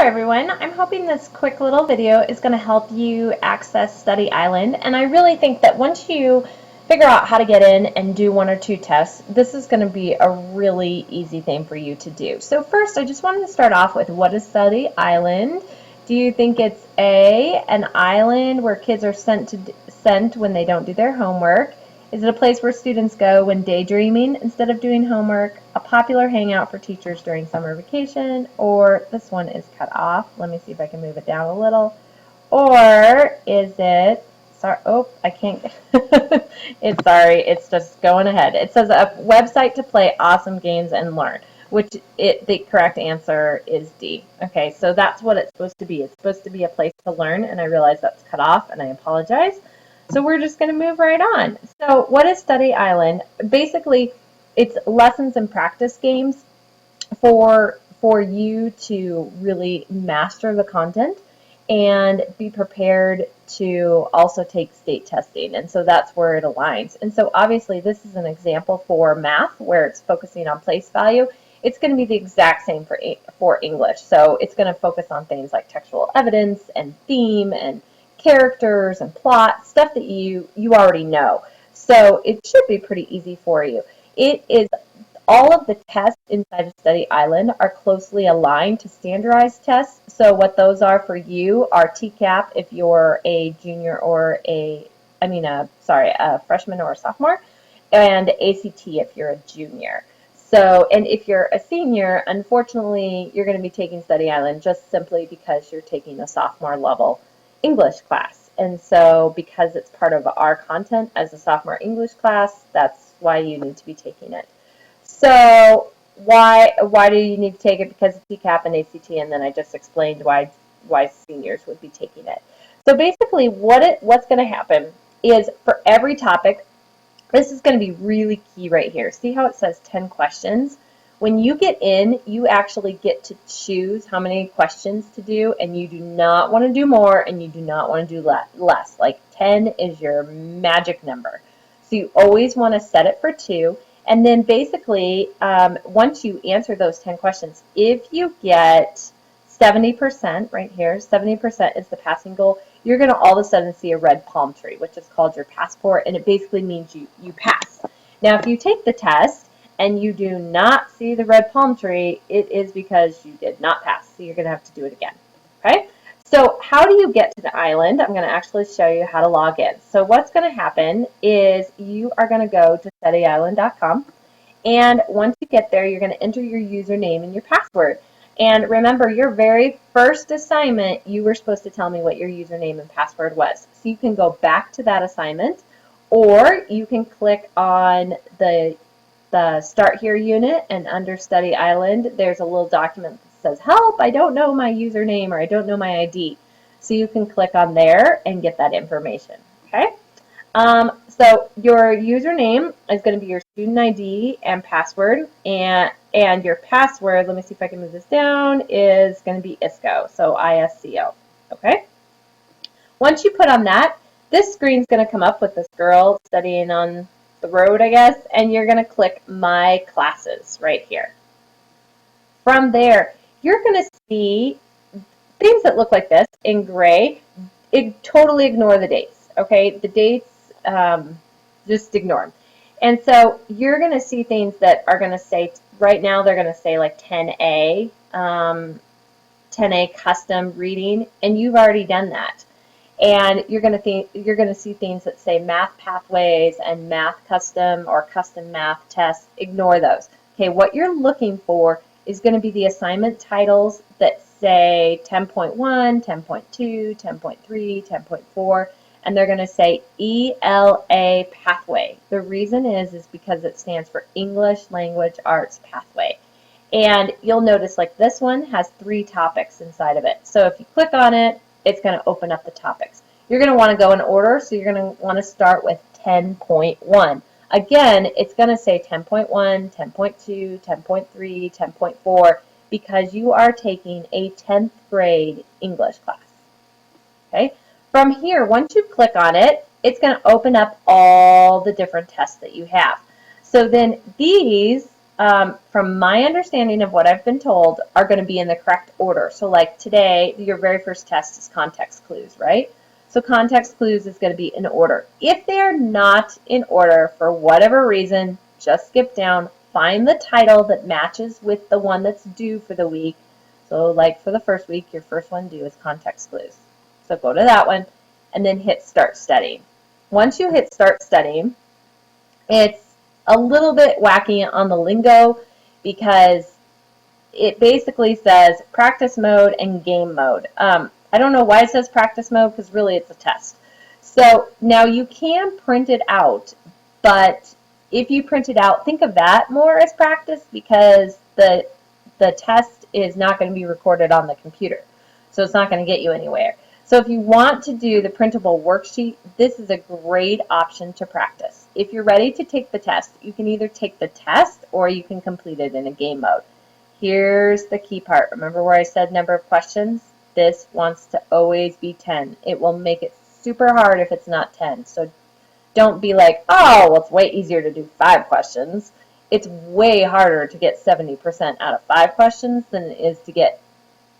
everyone. I'm hoping this quick little video is going to help you access Study Island, and I really think that once you figure out how to get in and do one or two tests, this is going to be a really easy thing for you to do. So first, I just wanted to start off with, what is Study Island? Do you think it's A, an island where kids are sent when they don't do their homework? Is it a place where students go when daydreaming instead of doing homework? A popular hangout for teachers during summer vacation? Or this one is cut off. Let me see if I can move it down a little. Or is it, sorry, oh, I can't, it's just going ahead. It says a website to play awesome games and learn, the correct answer is D. Okay, so that's what it's supposed to be. It's supposed to be a place to learn, and I realize that's cut off, and I apologize. So we're just going to move right on. So what is Study Island? Basically, it's lessons and practice games for you to really master the content and be prepared to also take state testing. And so that's where it aligns. And so obviously this is an example for math where it's focusing on place value. It's going to be the exact same for English. So it's going to focus on things like textual evidence and theme and characters and plot, stuff that you already know. So it should be pretty easy for you. It is all of the tests inside of Study Island are closely aligned to standardized tests. So what those are for you are TCAP if you're a junior or a freshman or a sophomore, and ACT if you're a junior. So, and if you're a senior, unfortunately, you're going to be taking Study Island just simply because you're taking a sophomore level English class. And so because it's part of our content as a sophomore English class, that's why you need to be taking it. So why do you need to take it? Because of TCAP and ACT, and then I just explained why seniors would be taking it. So basically what's going to happen is for every topic, this is going to be really key right here. See how it says 10 questions? When you get in, you actually get to choose how many questions to do, and you do not want to do more and you do not want to do less. Like 10 is your magic number. So you always want to set it for 2. And then basically, once you answer those 10 questions, if you get 70% right here, 70% is the passing goal, you're going to all of a sudden see a red palm tree, which is called your passport, and it basically means you pass. Now, if you take the test and you do not see the red palm tree, it is because you did not pass, so you're going to have to do it again. Okay? So how do you get to the island? I'm going to actually show you how to log in. So what's going to happen is you are going to go to studyisland.com, and once you get there, you're going to enter your username and your password. And remember, your very first assignment, you were supposed to tell me what your username and password was. So you can go back to that assignment, or you can click on the Start Here unit, and under Study Island, there's a little document that says, help, I don't know my username or I don't know my ID. So you can click on there and get that information. Okay? So your username is going to be your student ID and password, and your password, let me see if I can move this down, is going to be ISCO, so ISCO. Okay? Once you put on that, this screen's going to come up with this girl studying on the road, I guess, and you're going to click My Classes right here. From there, you're going to see things that look like this in gray. Totally ignore the dates, okay? The dates, just ignore them. And so you're going to see things that are going to say, right now they're going to say like 10A, 10A custom reading, and you've already done that. And you're going to see things that say math pathways and math custom or custom math tests. Ignore those. Okay, what you're looking for is going to be the assignment titles that say 10.1, 10.2, 10.3, 10.4, and they're going to say ELA pathway. The reason is because it stands for English Language Arts Pathway. And you'll notice like this one has 3 topics inside of it. So if you click on it, it's going to open up the topics. You're going to want to go in order, so you're going to want to start with 10.1. Again, it's going to say 10.1, 10.2, 10.3, 10.4, because you are taking a 10th grade English class. Okay? From here, once you click on it, it's going to open up all the different tests that you have. So then these from my understanding of what I've been told, are going to be in the correct order. So like today, your very first test is context clues, right? So context clues is going to be in order. If they are not in order for whatever reason, just skip down, find the title that matches with the one that's due for the week. So like for the first week, your first one due is context clues. So go to that one and then hit start studying. Once you hit start studying, it's a little bit wacky on the lingo because it basically says practice mode and game mode. I don't know why it says practice mode because really it's a test. So now you can print it out, but if you print it out, think of that more as practice because the test is not going to be recorded on the computer. So it's not going to get you anywhere. So if you want to do the printable worksheet, this is a great option to practice. If you're ready to take the test, you can either take the test or you can complete it in a game mode. Here's the key part. Remember where I said number of questions? This wants to always be 10. It will make it super hard if it's not 10. So don't be like, oh, well, it's way easier to do 5 questions. It's way harder to get 70% out of 5 questions than it is to get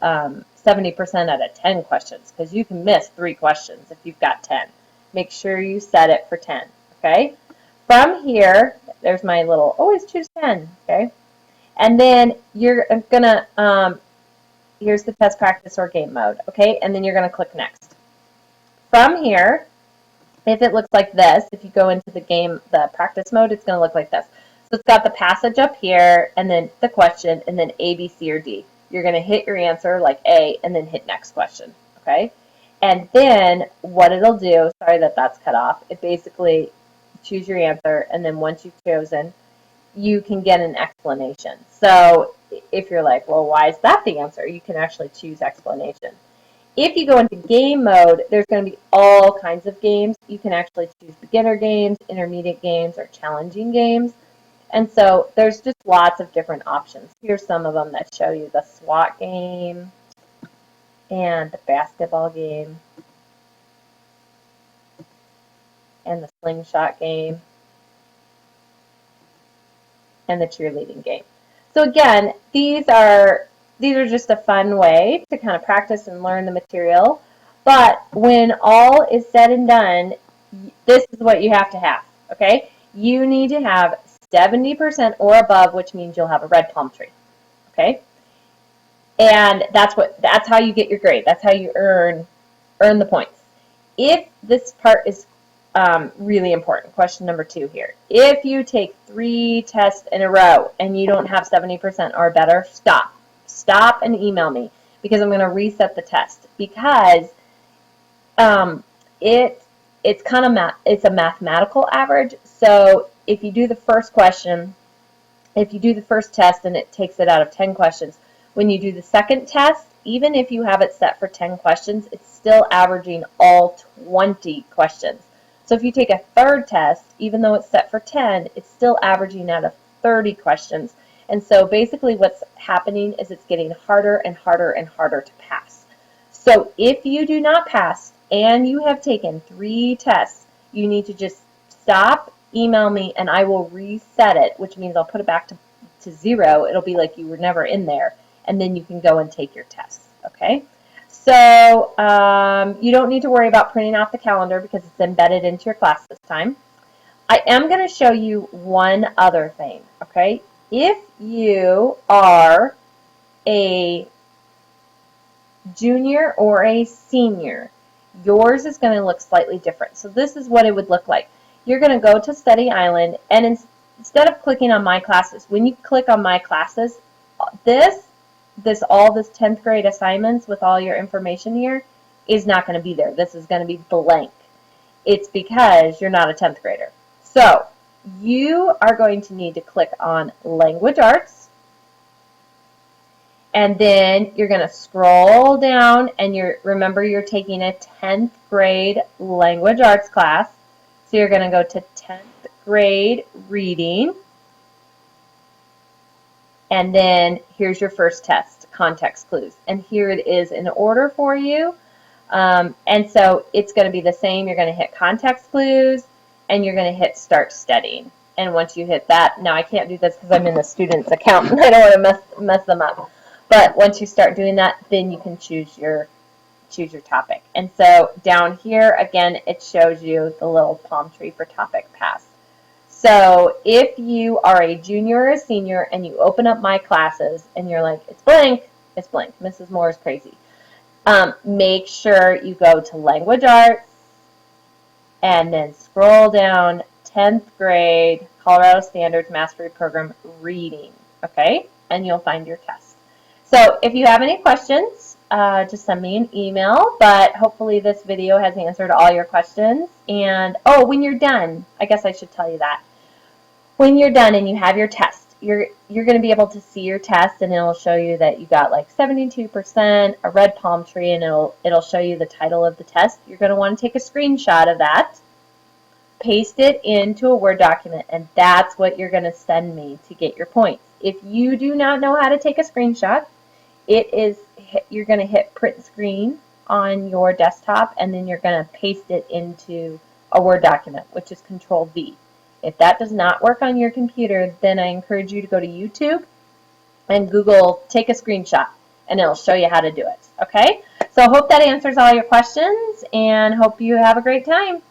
70% out of 10 questions because you can miss 3 questions if you've got 10. Make sure you set it for 10, okay? From here, there's my little always choose 10, okay? And then you're gonna, here's the test practice or game mode, okay? And then you're gonna click next. From here, if it looks like this, if you go into the practice mode, it's gonna look like this. So it's got the passage up here, and then the question, and then A, B, C, or D. You're going to hit your answer like A, and then hit next question, okay? And then what it'll do, sorry that that's cut off, it basically choose your answer, and then once you've chosen, you can get an explanation. So if you're like, well, why is that the answer? You can actually choose explanation. If you go into game mode, there's going to be all kinds of games. You can actually choose beginner games, intermediate games, or challenging games. And so there's just lots of different options. Here's some of them that show you the SWAT game and the basketball game and the slingshot game and the cheerleading game. So again, these are just a fun way to kind of practice and learn the material. But when all is said and done, this is what you have to have, okay? You need to have 70% or above, which means you'll have a red palm tree, okay? And that's how you get your grade. That's how you earn the points. If this part is really important, question number 2 here. If you take 3 tests in a row and you don't have 70% or better, stop. Stop and email me because I'm going to reset the test because it's kind of it's a mathematical average. So if you do the first question, if you do the first test and it takes it out of 10 questions, when you do the second test, even if you have it set for 10 questions, it's still averaging all 20 questions. So if you take a third test, even though it's set for 10, it's still averaging out of 30 questions. And so basically what's happening is it's getting harder and harder and harder to pass. So if you do not pass and you have taken 3 tests, you need to just stop, email me, and I will reset it, which means I'll put it back to 0. It'll be like you were never in there, and then you can go and take your tests, okay? So you don't need to worry about printing off the calendar because it's embedded into your class this time. I am going to show you one other thing, okay? If you are a junior or a senior, yours is going to look slightly different. So this is what it would look like. You're going to go to Study Island, and instead of clicking on My Classes, when you click on My Classes, all this 10th grade assignments with all your information here is not going to be there. This is going to be blank. It's because you're not a 10th grader. So you are going to need to click on Language Arts, and then you're going to scroll down, and remember you're taking a 10th grade language arts class. So you're going to go to 10th grade reading, and then here's your first test, context clues. And here it is in order for you. And so it's going to be the same. You're going to hit context clues, and you're going to hit start studying. And once you hit that, now I can't do this because I'm in the student's account and I don't want to mess them up. But once you start doing that, then you can choose your topic. And so down here, again, it shows you the little palm tree for topic pass. So if you are a junior or a senior and you open up My Classes and you're like, it's blank, Mrs. Moore is crazy. Make sure you go to Language Arts and then scroll down 10th grade Colorado Standards Mastery Program Reading, okay? And you'll find your test. So if you have any questions, just send me an email, but hopefully this video has answered all your questions. And, oh, when you're done, I guess I should tell you that. When you're done and you have your test, you're going to be able to see your test, and it'll show you that you got like 72%, a red palm tree, and it'll show you the title of the test. You're going to want to take a screenshot of that, paste it into a Word document, and that's what you're going to send me to get your points. If you do not know how to take a screenshot, you're going to hit print screen on your desktop, and then you're going to paste it into a Word document, which is Control-V. If that does not work on your computer, then I encourage you to go to YouTube and Google take a screenshot, and it'll show you how to do it. Okay? So I hope that answers all your questions, and hope you have a great time.